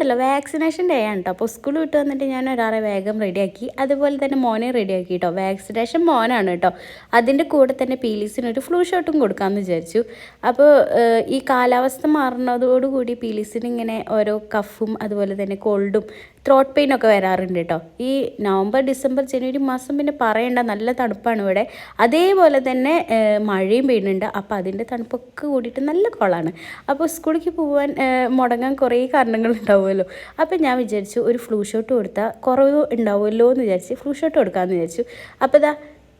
ഇന്നുണ്ടല്ലോ vaccination day ആണ് കേട്ടോ. അപ്പോൾ സ്കൂൾ വിട്ട് വന്നിട്ട് ഞാൻ ഒരാളെ വേഗം റെഡിയാക്കി, അതുപോലെ തന്നെ മോനെ റെഡിയാക്കി കേട്ടോ. വാക്സിനേഷൻ മോനാണ് കേട്ടോ. അതിൻ്റെ കൂടെ തന്നെ പീലീസിനൊരു ഫ്ലൂ ഷോട്ടും കൊടുക്കാമെന്ന് വിചാരിച്ചു. അപ്പോൾ ഈ കാലാവസ്ഥ മാറുന്നതോടുകൂടി പീലീസിന് ഇങ്ങനെ ഓരോ കഫും അതുപോലെ തന്നെ കോൾഡും ത്രോട്ട് പെയിനൊക്കെ വരാറുണ്ട് കേട്ടോ. ഈ നവംബർ ഡിസംബർ ജനുവരി മാസം പിന്നെ പറയേണ്ട, നല്ല തണുപ്പാണ് ഇവിടെ. അതേപോലെ തന്നെ മഴയും പെയ്യുന്നുണ്ട്. അപ്പോൾ അതിൻ്റെ തണുപ്പൊക്കെ കൂടിയിട്ട് നല്ല കോളാണ്. അപ്പോൾ സ്കൂളിലേക്ക് പോകാൻ മുടങ്ങാൻ കുറേ കാരണങ്ങളുണ്ടാവുമല്ലോ. അപ്പോൾ ഞാൻ വിചാരിച്ചു ഒരു ഫ്ലൂ ഷോട്ട് കൊടുത്താൽ കുറവ് ഉണ്ടാവുമല്ലോ എന്ന് വിചാരിച്ച് ഫ്ലൂ ഷോട്ട് കൊടുക്കാമെന്ന് വിചാരിച്ചു. അപ്പോൾ ഇതാ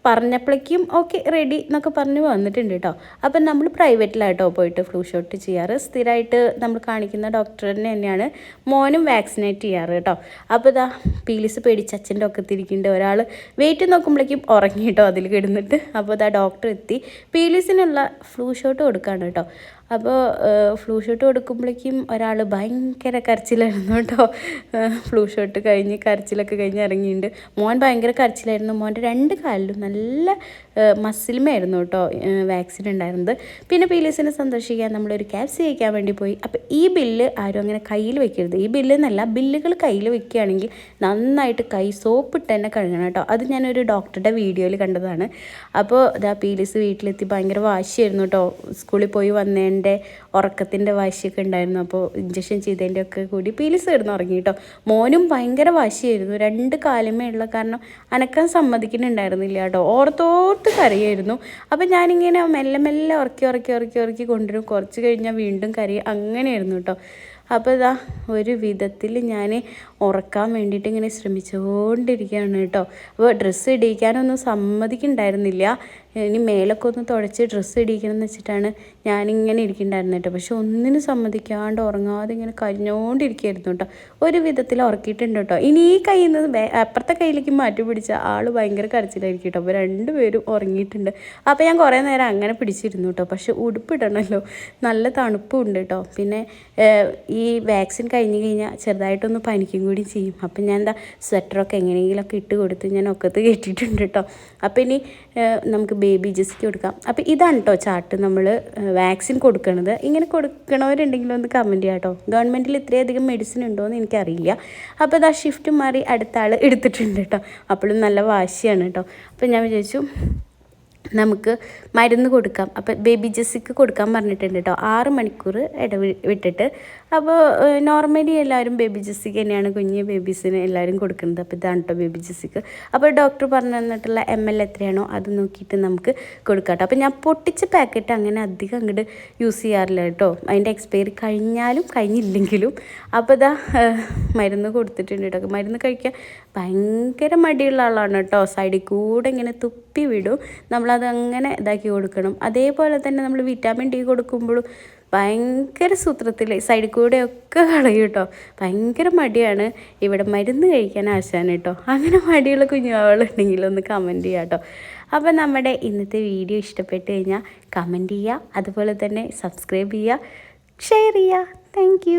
പറഞ്ഞപ്പോഴേക്കും ഓക്കെ റെഡി എന്നൊക്കെ പറഞ്ഞ് വന്നിട്ടുണ്ട് കേട്ടോ. അപ്പം നമ്മൾ പ്രൈവറ്റിലായിട്ടോ പോയിട്ട് ഫ്ലൂ ഷോട്ട് ചെയ്യാറ്. സ്ഥിരമായിട്ട് നമ്മൾ കാണിക്കുന്ന ഡോക്ടറിനെ തന്നെയാണ് മോനും വാക്സിനേറ്റ് ചെയ്യാറ് കേട്ടോ. അപ്പോൾ ഇതാ പീലീസ് പേടിച്ച് അച്ഛൻ്റെ ഒക്കെ തിരിക്കുന്നുണ്ട്. ഒരാൾ വെയിറ്റ് നോക്കുമ്പോഴേക്കും ഉറങ്ങി കേട്ടോ അതിൽ കിടന്നിട്ട്. അപ്പോൾ ഇതാ ഡോക്ടർ എത്തി പീലീസിനുള്ള ഫ്ലൂ ഷോട്ട് കൊടുക്കുകയാണ് കേട്ടോ. അപ്പോൾ ഫ്ലൂ ഷോട്ട് കൊടുക്കുമ്പോഴേക്കും ഒരാൾ ഭയങ്കര കരച്ചിലായിരുന്നു കേട്ടോ. ഫ്ലൂ ഷോട്ട് കഴിഞ്ഞ് കരച്ചിലൊക്കെ കഴിഞ്ഞ് ഇറങ്ങിയിട്ടുണ്ട്. മോൻ ഭയങ്കര കരച്ചിലായിരുന്നു. മോൻ്റെ രണ്ട് കാലിലും നല്ല മസിലുമായിരുന്നു കേട്ടോ വാക്സിൻ ഉണ്ടായിരുന്നത്. പിന്നെ പീലീസിനെ സന്തോഷിക്കാൻ നമ്മളൊരു ക്യാപ്സ് കഴിക്കാൻ വേണ്ടി പോയി. അപ്പോൾ ഈ ബില്ല് ആരും അങ്ങനെ കയ്യിൽ വെക്കരുത്. ഈ ബില്ല് എന്നല്ല, ബില്ലുകൾ കയ്യിൽ വെക്കുകയാണെങ്കിൽ നന്നായിട്ട് കൈ സോപ്പിട്ട് തന്നെ കഴുകണം കേട്ടോ. അത് ഞാനൊരു ഡോക്ടറുടെ വീഡിയോയിൽ കണ്ടതാണ്. അപ്പോൾ ഇതാ പീലീസ് വീട്ടിലെത്തി ഭയങ്കര വാശിയായിരുന്നു കേട്ടോ. സ്കൂളിൽ പോയി വന്നതിൻ്റെ ഉറക്കത്തിൻ്റെ വാശിയൊക്കെ ഉണ്ടായിരുന്നു. അപ്പോൾ ഇഞ്ചക്ഷൻ ചെയ്തതിൻ്റെ ഒക്കെ കൂടി പീലീസ് കിടന്ന് ഉറങ്ങി കേട്ടോ. മോനും ഭയങ്കര വാശിയായിരുന്നു. രണ്ട് കാലുമേ ഉള്ള കാരണം അനക്കാൻ സമ്മതിക്കുന്നുണ്ടായിരുന്നില്ല കേട്ടോ. ഓർത്തോർത്ത് കരയായിരുന്നു. അപ്പം ഞാനിങ്ങനെ മെല്ലെ മെല്ലെ ഉറക്കി കൊണ്ടുവരും. കുറച്ച് കഴിഞ്ഞാൽ വീണ്ടും കരയും. അങ്ങനെയായിരുന്നു കേട്ടോ. അപ്പോൾ ഇതാ ഒരു വിധത്തിൽ ഞാൻ ഉറക്കാൻ വേണ്ടിയിട്ട് ഇങ്ങനെ ശ്രമിച്ചുകൊണ്ടിരിക്കുകയാണ് കേട്ടോ. അപ്പോൾ ഡ്രസ്സ് ഇടിയിക്കാനൊന്നും സമ്മതിക്കുന്നുണ്ടായിരുന്നില്ല. ഇനി മേലൊക്കെ ഒന്ന് തുടച്ച് ഡ്രസ്സ് ഇടിക്കണം എന്ന് വെച്ചിട്ടാണ് ഞാനിങ്ങനെ ഇരിക്കുന്നുണ്ടായിരുന്നു കേട്ടോ. പക്ഷെ ഒന്നിനും സമ്മതിക്കാണ്ട് ഉറങ്ങാതെ ഇങ്ങനെ കരിഞ്ഞുകൊണ്ടിരിക്കുകയായിരുന്നു കേട്ടോ. ഒരു വിധത്തിൽ ഉറക്കിയിട്ടുണ്ട് കേട്ടോ. ഇനി ഈ കയ്യിൽ നിന്ന് അപ്പുറത്തെ കയ്യിലേക്ക് മാറ്റി പിടിച്ച ആൾ ഭയങ്കര കരച്ചിലായിരിക്കും കേട്ടോ. അപ്പോൾ രണ്ടുപേരും ഉറങ്ങിയിട്ടുണ്ട്. അപ്പോൾ ഞാൻ കുറേ നേരം അങ്ങനെ പിടിച്ചിരുന്നു കേട്ടോ. പക്ഷെ ഉടുപ്പിടണമല്ലോ, നല്ല തണുപ്പും ഉണ്ട് കേട്ടോ. പിന്നെ ഈ വാക്സിൻ കഴിഞ്ഞ് കഴിഞ്ഞാൽ ചെറുതായിട്ടൊന്ന് പനിക്കും കൂടി ചെയ്യും. അപ്പം ഞാൻ എന്താ സ്വെറ്ററൊക്കെ എങ്ങനെയെങ്കിലുമൊക്കെ ഇട്ട് കൊടുത്ത് ഞാൻ ഒക്കത്ത് കെട്ടിയിട്ടുണ്ട് കേട്ടോ. അപ്പോൾ ഇനി നമുക്ക് ബേബി ജെസ്സിക്ക് കൊടുക്കാം. അപ്പോൾ ഇതാണ് കേട്ടോ ചാർട്ട് നമ്മൾ വാക്സിൻ കൊടുക്കണത്. ഇങ്ങനെ കൊടുക്കണവരുണ്ടെങ്കിലും ഒന്ന് കമൻറ്റ് ചെയ്യാം കേട്ടോ. ഗവൺമെൻറ്റിൽ ഇത്രയധികം മെഡിസിൻ ഉണ്ടോയെന്ന് എനിക്കറിയില്ല. അപ്പോൾ ഇതാ ഷിഫ്റ്റ് മാറി അടുത്ത ആൾ എടുത്തിട്ടുണ്ട് കേട്ടോ. അപ്പോഴും നല്ല വാശിയാണ് കേട്ടോ. അപ്പോൾ ഞാൻ വിചാരിച്ചു നമുക്ക് മരുന്ന് കൊടുക്കാം. അപ്പോൾ ബേബി ജെസ്സിക്ക് കൊടുക്കാൻ പറഞ്ഞിട്ടുണ്ട് കേട്ടോ. 6 മണിക്കൂർ വിട്ടിട്ട്. അപ്പോൾ നോർമലി എല്ലാവരും ബേബി ജെസ്സിക്ക് തന്നെയാണ് കുഞ്ഞ് ബേബീസിന് എല്ലാവരും കൊടുക്കുന്നത്. അപ്പോൾ ഇതാണ് കേട്ടോ ബേബി ജെസ്സിക്ക്. അപ്പോൾ ഡോക്ടർ പറഞ്ഞു തന്നിട്ടുള്ള ml എത്രയാണോ അത് നോക്കിയിട്ട് നമുക്ക് കൊടുക്കാം കേട്ടോ. അപ്പോൾ ഞാൻ പൊട്ടിച്ച പാക്കറ്റ് അങ്ങനെ അധികം അങ്ങോട്ട് യൂസ് ചെയ്യാറില്ല കേട്ടോ. അതിൻ്റെ എക്സ്പയറി കഴിഞ്ഞാലും കഴിഞ്ഞില്ലെങ്കിലും. അപ്പോൾ ഇതാ മരുന്ന് കൊടുത്തിട്ടുണ്ട് കേട്ടോ. മരുന്ന് കഴിക്കാൻ ഭയങ്കര മടിയുള്ള ആളാണ് കേട്ടോ. സൈഡിൽ കൂടെ ഇങ്ങനെ തുപ്പി വിടും. നമ്മളത് അങ്ങനെ ഇതാക്കി കൊടുക്കണം. അതേപോലെ തന്നെ നമ്മൾ വിറ്റാമിൻ ഡി കൊടുക്കുമ്പോഴും ഭയങ്കര സൂത്രത്തിൽ സൈഡിൽ കൂടെയൊക്കെ കളയും കേട്ടോ. ഭയങ്കര മടിയാണ്. ഇവിടെ മരുന്ന് കഴിക്കാൻ ആശാൻ കേട്ടോ. അങ്ങനെ മടിയുള്ള കുഞ്ഞുങ്ങളുണ്ടെങ്കിൽ ഒന്ന് കമൻറ്റ് ചെയ്യാം കേട്ടോ. അപ്പോൾ നമ്മുടെ ഇന്നത്തെ വീഡിയോ ഇഷ്ടപ്പെട്ട് കഴിഞ്ഞാൽ കമൻറ്റ് ചെയ്യുക, അതുപോലെ തന്നെ സബ്സ്ക്രൈബ് ചെയ്യുക, ഷെയർ ചെയ്യുക. താങ്ക്